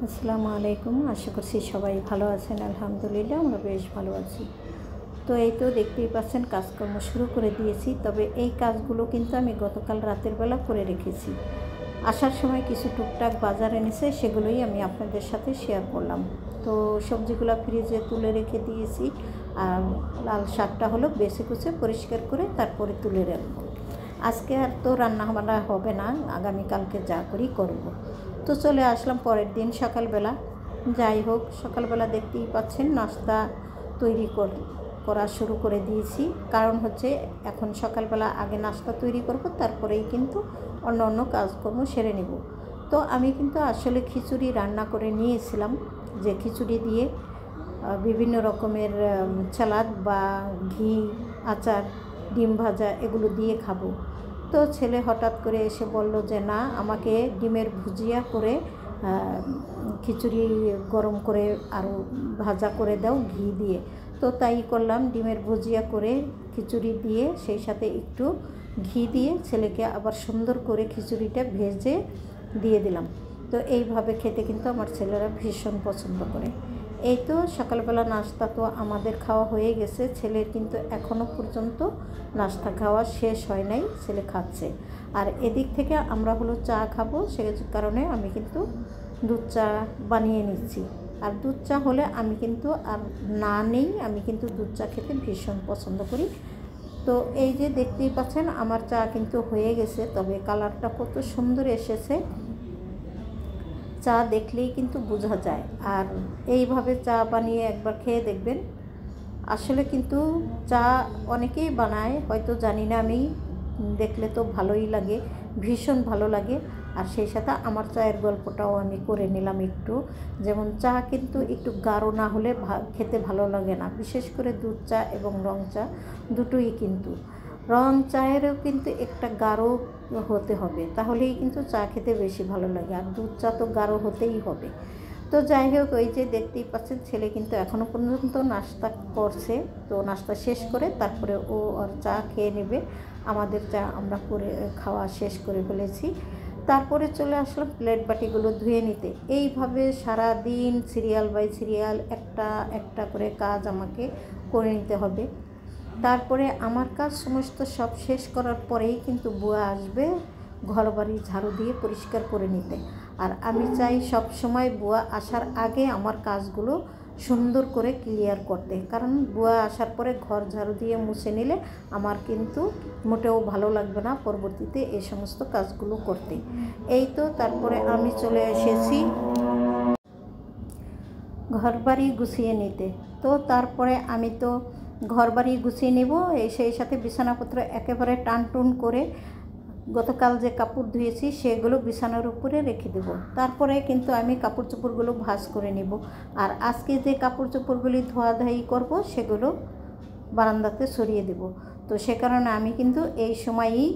আসসালামু আলাইকুম। আশা করছি সবাই ভালো আছেন। আলহামদুলিল্লাহ আমরা বেশ ভালো আছি। তো এই তো দেখতেই পাচ্ছেন কাজকর্ম শুরু করে দিয়েছি। তবে এই কাজগুলো কিন্তু আমি গতকাল রাতের বেলা করে রেখেছি। আসার সময় কিছু টুকটাক বাজার এনেছে, সেগুলোই আমি আপনাদের সাথে শেয়ার করলাম। তো সবজিগুলো ফ্রিজে তুলে রেখে দিয়েছি, আর লাল শাকটা হলো বেছে কুচে পরিষ্কার করে তারপরে তুলে রাখবো। আজকে আর তো রান্না হবে না, আগামীকালকে যা করি করব। তো চলে আসলাম পরের দিন সকালবেলা। যাই হোক, সকালবেলা দেখতেই পাচ্ছেন নাস্তা তৈরি করা শুরু করে দিয়েছি। কারণ হচ্ছে এখন সকালবেলা আগে নাস্তা তৈরি করব, তারপরেই কিন্তু অন্য অন্য কাজকর্ম সেরে নেব। তো আমি কিন্তু আসলে খিচুড়ি রান্না করে নিয়েছিলাম, যে খিচুড়ি দিয়ে বিভিন্ন রকমের সালাদ বা ঘি, আচার, ডিম ভাজা এগুলো দিয়ে খাবো। তো ছেলে হঠাৎ করে এসে বলল যে না, আমাকে ডিমের ভুজিয়া করে খিচুড়ি গরম করে আরও ভাজা করে দাও ঘি দিয়ে। তো তাই করলাম, ডিমের ভুজিয়া করে খিচুড়ি দিয়ে সেই সাথে একটু ঘি দিয়ে ছেলেকে আবার সুন্দর করে খিচুড়িটা ভেজে দিয়ে দিলাম। তো এইভাবে খেতে কিন্তু আমার ছেলেরা ভীষণ পছন্দ করে। এই তো সকালবেলা নাস্তা তো আমাদের খাওয়া হয়ে গেছে, ছেলের কিন্তু এখনও পর্যন্ত নাস্তা খাওয়া শেষ হয় নাই, ছেলে খাচ্ছে। আর এদিক থেকে আমরা হলো চা খাবো, সে কারণে আমি কিন্তু দুধ চা বানিয়ে নিচ্ছি। আর দুধ চা হলে আমি কিন্তু আর না নেই, আমি কিন্তু দুধ চা খেতে ভীষণ পছন্দ করি। তো এই যে দেখতেই পাচ্ছেন আমার চা কিন্তু হয়ে গেছে, তবে কালারটা কত সুন্দর এসেছে, চা দেখলেই কিন্তু বোঝা যায়। আর এইভাবে চা বানিয়ে একবার খেয়ে দেখবেন। আসলে কিন্তু চা অনেকেই বানায়, হয়তো জানি না আমি, দেখলে তো ভালোই লাগে, ভীষণ ভালো লাগে। আর সেই সাথে আমার চায়ের গল্পটাও আমি করে নিলাম একটু। যেমন চা কিন্তু একটু গাঢ় না হলে খেতে ভালো লাগে না, বিশেষ করে দুধ চা এবং রং চা দুটোই। কিন্তু রং চায়েরও কিন্তু একটা গাঢ় হতে হবে, তাহলেই কিন্তু চা খেতে বেশি ভালো লাগে। আর দুধ চা তো গাঢ় হতেই হবে। তো যাই হোক, ওই যে দেখতেই পাচ্ছেন ছেলে কিন্তু এখনও পর্যন্ত নাস্তা করছে। তো নাস্তা শেষ করে তারপরে ও আর চা খেয়ে নেবে। আমাদের চা আমরা করে খাওয়া শেষ করে ফেলেছি। তারপরে চলে আসলাম প্লেট বাটিগুলো ধুয়ে নিতে। এইভাবে সারা দিন সিরিয়াল বাই সিরিয়াল একটা একটা করে কাজ আমাকে করে নিতে হবে। তারপরে আমার কাজ সমস্ত সব শেষ করার পরেই কিন্তু বুয়া আসবে ঘরবাড়ি ঝাড়ু দিয়ে পরিষ্কার করে নিতে। আর আমি চাই সব সময় বুয়া আসার আগে আমার কাজগুলো সুন্দর করে ক্লিয়ার করতে, কারণ বুয়া আসার পরে ঘর ঝাড়ু দিয়ে মুছে নিলে আমার কিন্তু মোটেও ভালো লাগবে না পরবর্তীতে এই সমস্ত কাজগুলো করতে। এই তো তারপরে আমি চলে এসেছি ঘরবাড়ি গুছিয়ে নিতে। তো তারপরে আমি তো ঘরবাড়ি গুছিয়ে নেব, সেই সাথে বিছানাপত্র একেবারে টানটুন করে গতকাল যে কাপড় ধুয়েছি সেগুলো বিছানার উপরে রেখে দেব। তারপরে কিন্তু আমি কাপড় চোপড়গুলো ভাঁজ করে নেব। আর আজকে যে কাপড় চোপড়গুলি ধোয়াধাই করব সেগুলো বারান্দাতে সরিয়ে দেব। তো সে কারণে আমি কিন্তু এই সময়ই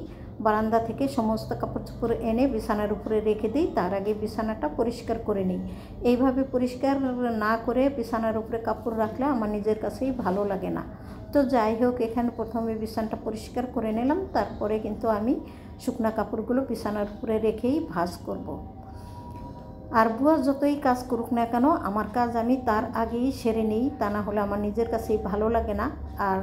বারান্দা থেকে সমস্ত কাপড় চোপড় এনে বিছানার উপরে রেখে দিই, তার আগে বিছানাটা পরিষ্কার করে নিই। এইভাবে পরিষ্কার না করে বিছানার উপরে কাপড় রাখলে আমার নিজের কাছেই ভালো লাগে না। তো যাই হোক, এখানে প্রথমে বিছানাটা পরিষ্কার করে নিলাম, তারপরে কিন্তু আমি শুকনা কাপড়গুলো বিছানার উপরে রেখেই ভাঁজ করব। আর বুয়া যতই কাজ করুক না কেন আমার কাজ আমি তার আগেই সেরে নিই, তা না হলে আমার নিজের কাছেই ভালো লাগে না, আর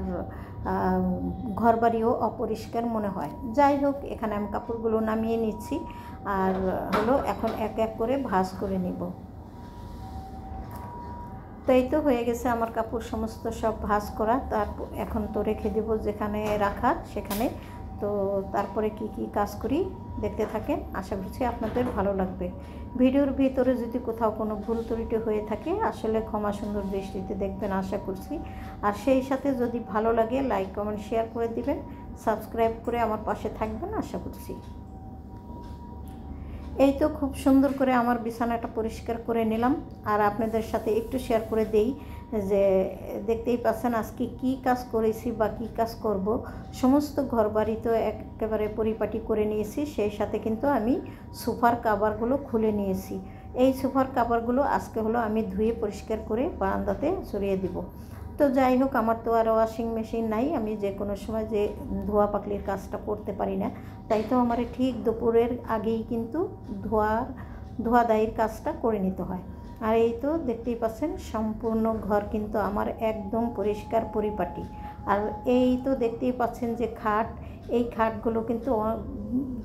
ঘরবাড়িও অপরিষ্কার মনে হয়। যাই হোক, এখানে আমি কাপড়গুলো নামিয়ে নিচ্ছি, আর হলো এখন এক এক করে ভাঁজ করে নিব। তো এই তো হয়ে গেছে আমার কাপড় সমস্ত সব ভাঁজ করা। এখন তো রেখে দেব যেখানে রাখা সেখানে। তো তারপরে কি কি কাজ করি দেখতে থাকেন, আশা করছি আপনাদের ভালো লাগবে। ভিডিওর ভিতরে যদি কোথাও কোনো ভুল ত্রুটি হয়ে থাকে আসলে ক্ষমা সুন্দর দৃষ্টিতে দেখবেন আশা করছি। আর সেই সাথে যদি ভালো লাগে লাইক কমেন্ট শেয়ার করে দিবেন, সাবস্ক্রাইব করে আমার পাশে থাকবেন আশা করছি। এই তো খুব সুন্দর করে আমার বিছানাটা পরিষ্কার করে নিলাম, আর আপনাদের সাথে একটু শেয়ার করে দেই যে দেখতেই পাচ্ছেন আজকে কি কাজ করেছি বা কী কাজ করব। সমস্ত ঘরবাড়ি তো একেবারে পরিপাটি করে নিয়েছি, সেই সাথে কিন্তু আমি সোফার কাভারগুলো খুলে নিয়েছি। এই সোফার কাভারগুলো আজকে হলো আমি ধুয়ে পরিষ্কার করে বারান্দাতে সরিয়ে দিব। তো যাই হোক, আমার তো আর ওয়াশিং মেশিন নাই, আমি যে কোনো সময় যে ধোয়া পাকলির কাজটা করতে পারি না। তাই তো আমার ঠিক দুপুরের আগেই কিন্তু ধোয়ার ধোয়াধাইয়ের কাজটা করে নিতে হয়। আর এই তো দেখতেই পাচ্ছেন সম্পূর্ণ ঘর কিন্তু আমার একদম পরিষ্কার পরিপাটি। আর এই তো দেখতেই পাচ্ছেন যে খাট, এই খাটগুলো কিন্তু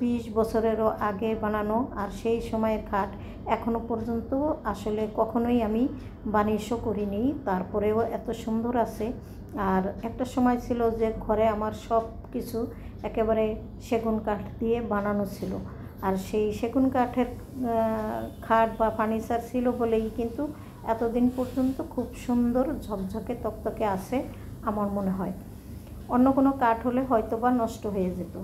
20 বছরেরও আগে বানানো, আর সেই সময়ের খাট এখনও পর্যন্ত আসলে কখনোই আমি বানিশও করিনি, তারপরেও এত সুন্দর আছে। আর একটা সময় ছিল যে ঘরে আমার সব কিছু একেবারে সেগুন কাঠ দিয়ে বানানো ছিল, আর সেই সেগুন কাঠের খাট বা ফার্নিচার ছিল বলেই কিন্তু এতদিন পর্যন্ত খুব সুন্দর ঝকঝকে তকতকে আছে আমার মনে হয়। অন্য কোনো কাঠ হলে হয়তো বা নষ্ট হয়ে যেত।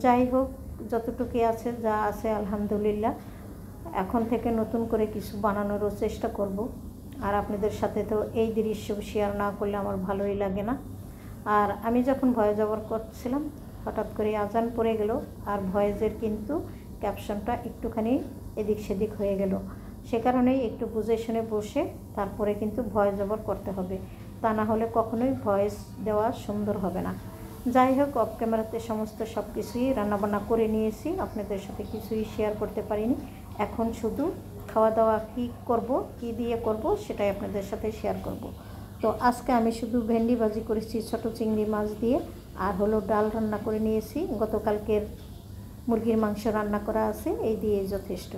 যাই হোক, যতটুকু আছে যা আছে আলহামদুলিল্লাহ। এখন থেকে নতুন করে কিছু বানানোরও চেষ্টা করব। আর আপনাদের সাথে তো এই দৃশ্য শেয়ার না করলে আমার ভালোই লাগে না। আর আমি যখন ভয়েস ওভার করছিলাম হঠাৎ করে আজান পড়ে গেল, আর ভয়েসের কিন্তু ক্যাপশনটা একটুখানি এদিক সেদিক হয়ে গেল। সে কারণেই একটু বুঝে শুনে বসে তারপরে কিন্তু ভয়েস ওভার করতে হবে, তা না হলে কখনোই ভয়েস দেওয়া সুন্দর হবে না। যাই হোক, অফ ক্যামেরাতে সমস্ত সব কিছুই রান্নাবান্না করে নিয়েছি, আপনাদের সাথে কিছুই শেয়ার করতে পারিনি। এখন শুধু খাওয়া দাওয়া কী করব, কী দিয়ে করব সেটাই আপনাদের সাথে শেয়ার করব। তো আজকে আমি শুধু ভেন্ডি ভাজি করেছি ছোটো চিংড়ি মাছ দিয়ে, আর হলো ডাল রান্না করে নিয়েছি। গতকালকের মুরগির মাংস রান্না করা আছে, এই দিয়ে যথেষ্ট।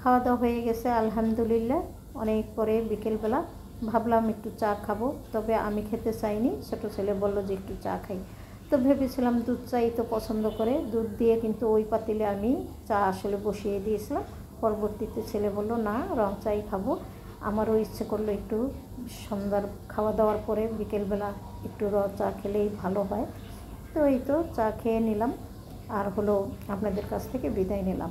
খাওয়া দাওয়া হয়ে গেছে আলহামদুলিল্লাহ। অনেক পরে বিকেলবেলা ভাবলাম একটু চা খাবো, তবে আমি খেতে চাইনি, ছোটো ছেলে বললো যে একটু চা খাই। তো ভেবেছিলাম দুধ চাই তো পছন্দ করে, দুধ দিয়ে কিন্তু ওই পাতিলে আমি চা আসলে বসিয়ে দিয়েছিলাম। পরবর্তীতে ছেলে বলল না, রং চাই খাবো। আমারও ইচ্ছে করলো একটু সন্ধ্যার খাওয়া দাওয়ার পরে বিকেলবেলা একটু চা খেলেই ভালো হয়। তো এই তো চা খেয়ে নিলাম, আর হলো আপনাদের কাছ থেকে বিদায় নিলাম।